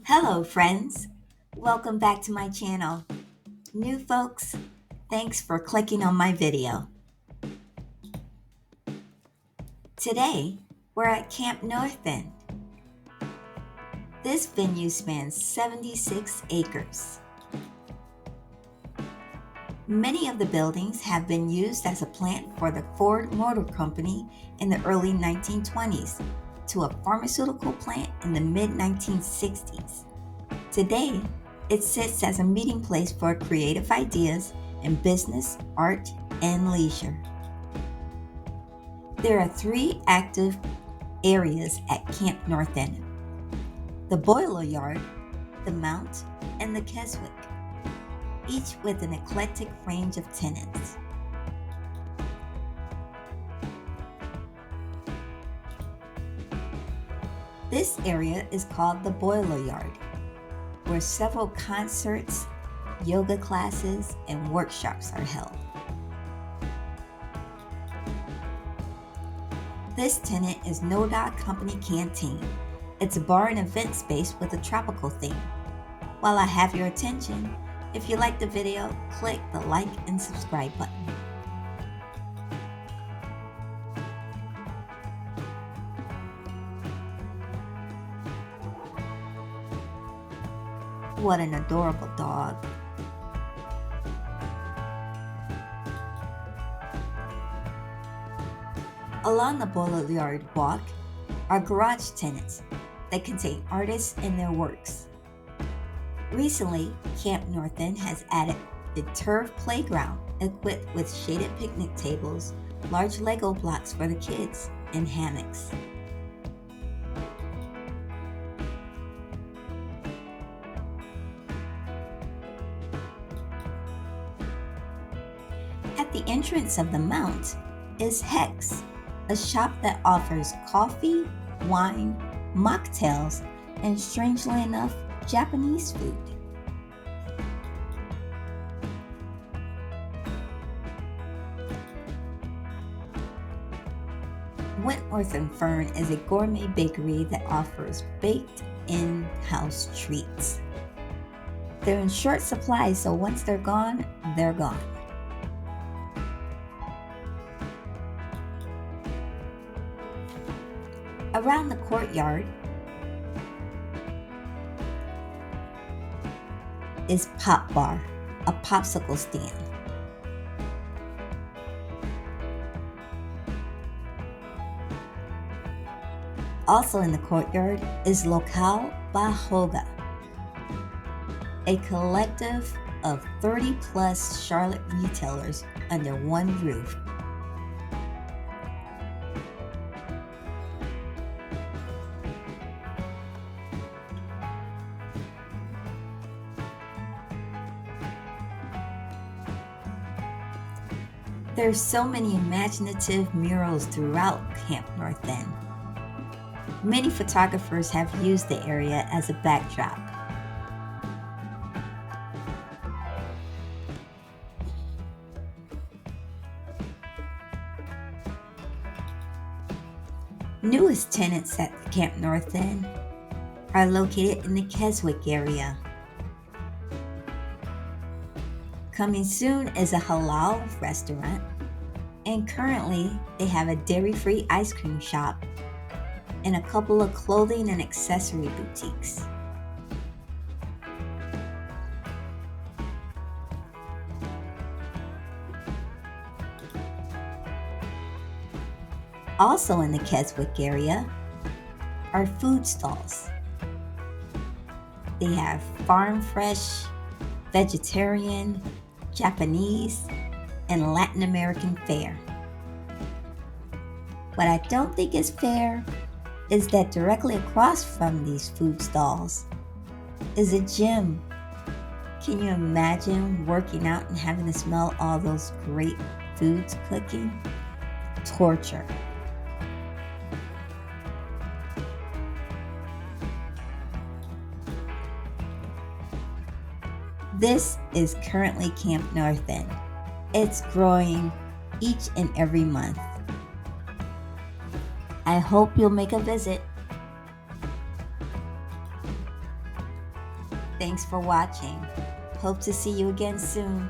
Hello, friends. Welcome back to my channel. New folks, thanks for clicking on my video. Today, we're at Camp North End. This venue spans 76 acres. Many of the buildings have been used as a plant for the Ford Motor Company in the early 1920s to a pharmaceutical plant in the mid-1960s. Today, it sits as a meeting place for creative ideas in business, art, and leisure. There are 3 active areas at Camp North End: the Boileryard, the Mount, and the Keswick, each with an eclectic range of tenants. This area is called the Boileryard, where several concerts, yoga classes, and workshops are held. This tenant is No Dog Company Canteen. It's a bar and event space with a tropical theme. While I have your attention, if you like the video, click the like and subscribe button. What an adorable dog. Along the Boileryard walk are garage tenants that contain artists and their works. Recently, Camp North End has added the turf playground equipped with shaded picnic tables, large Lego blocks for the kids, and hammocks. At the entrance of the Mount is Hex, a shop that offers coffee, wine, mocktails, and strangely enough, Japanese food. Wentworth and Fern is a gourmet bakery that offers baked in-house treats. They're in short supply, so once they're gone, they're gone. Around the courtyard is Pop Bar, a popsicle stand. Also in the courtyard is Local Bahoga, a collective of 30-plus Charlotte retailers under one roof. There's so many imaginative murals throughout Camp North End. Many photographers have used the area as a backdrop. Newest tenants at Camp North End are located in the Keswick area. Coming soon is a halal restaurant, and currently they have a dairy-free ice cream shop and a couple of clothing and accessory boutiques. Also in the Keswick area are food stalls. They have farm fresh, vegetarian, Japanese, and Latin American fare. What I don't think is fair is that directly across from these food stalls is a gym. Can you imagine working out and having to smell all those great foods cooking? Torture. This is currently Camp North End. It's growing each and every month. I hope you'll make a visit. Thanks for watching. Hope to see you again soon.